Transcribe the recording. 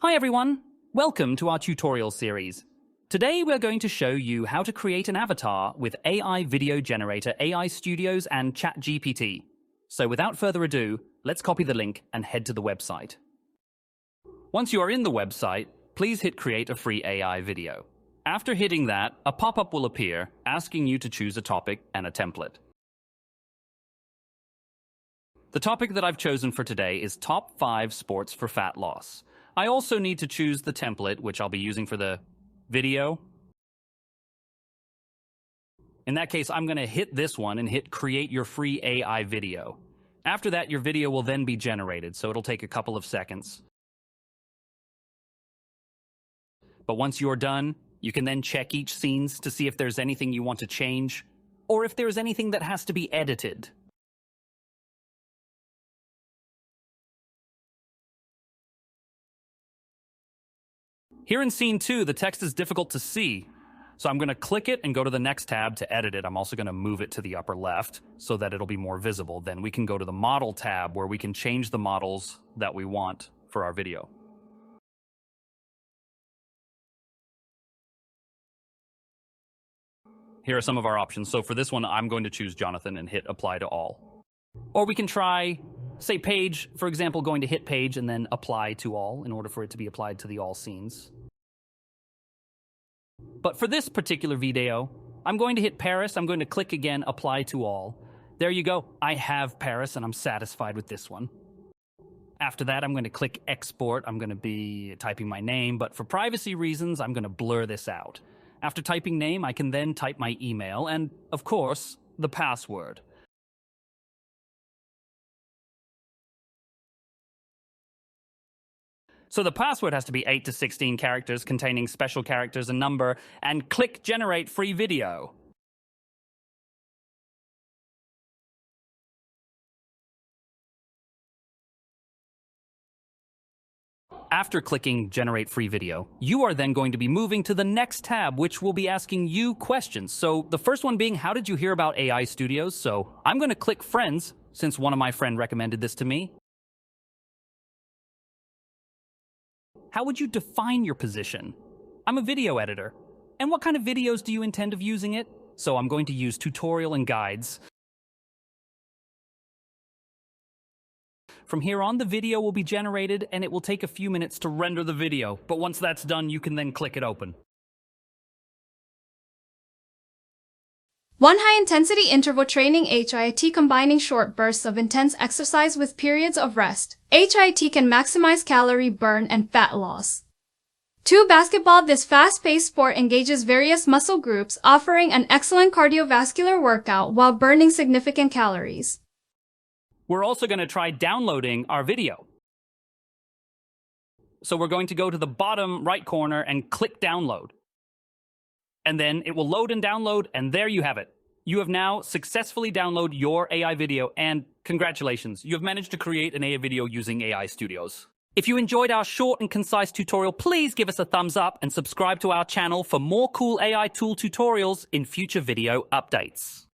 Hi everyone, welcome to our tutorial series. Today we're going to show you how to create an avatar with AI video generator AIStudios and ChatGPT. So without further ado, let's copy the link and head to the website. Once you are in the website, please hit create a free AI video. After hitting that, a pop-up will appear asking you to choose a topic and a template. The topic that I've chosen for today is Top 5 Sports for Fat Loss. I also need to choose the template, which I'll be using for the video. In that case, I'm going to hit this one and hit Create Your Free AI Video. After that, your video will then be generated, so it'll take a couple of seconds. But once you're done, you can then check each scene to see if there's anything you want to change, or if there's anything that has to be edited. Here in scene 2, the text is difficult to see, so I'm going to click it and go to the next tab to edit it. I'm also going to move it to the upper left so that it'll be more visible. Then we can go to the Model tab where we can change the models that we want for our video. Here are some of our options. So for this one, I'm going to choose Jonathan and hit Apply to All. Or we can try, say, Page, for example, going to hit Page and then Apply to All in order for it to be applied to the all scenes. But for this particular video, I'm going to hit Paris. I'm going to click again, Apply to All. There you go. I have Paris and I'm satisfied with this one. After that, I'm going to click Export. I'm going to be typing my name, but for privacy reasons, I'm going to blur this out. After typing name, I can then type my email and, of course, the password. So the password has to be 8 to 16 characters containing special characters and number, and click Generate Free Video. After clicking Generate Free Video, you are then going to be moving to the next tab, which will be asking you questions. So the first one being, how did you hear about AIStudios? So I'm going to click Friends, since one of my friends recommended this to me. How would you define your position? I'm a video editor. And what kind of videos do you intend of using it? So I'm going to use tutorial and guides. From here on, the video will be generated and it will take a few minutes to render the video. But once that's done, you can then click it open. One high-intensity interval training HIIT combining short bursts of intense exercise with periods of rest. HIIT can maximize calorie burn and fat loss. 2. Basketball. This fast-paced sport engages various muscle groups, offering an excellent cardiovascular workout while burning significant calories. We're also going to try downloading our video. So we're going to go to the bottom right corner and click Download. And then it will load and download, and there you have it. You have now successfully downloaded your AI video, and congratulations, you have managed to create an AI video using AIStudios. If you enjoyed our short and concise tutorial, please give us a thumbs up and subscribe to our channel for more cool AI tool tutorials in future video updates.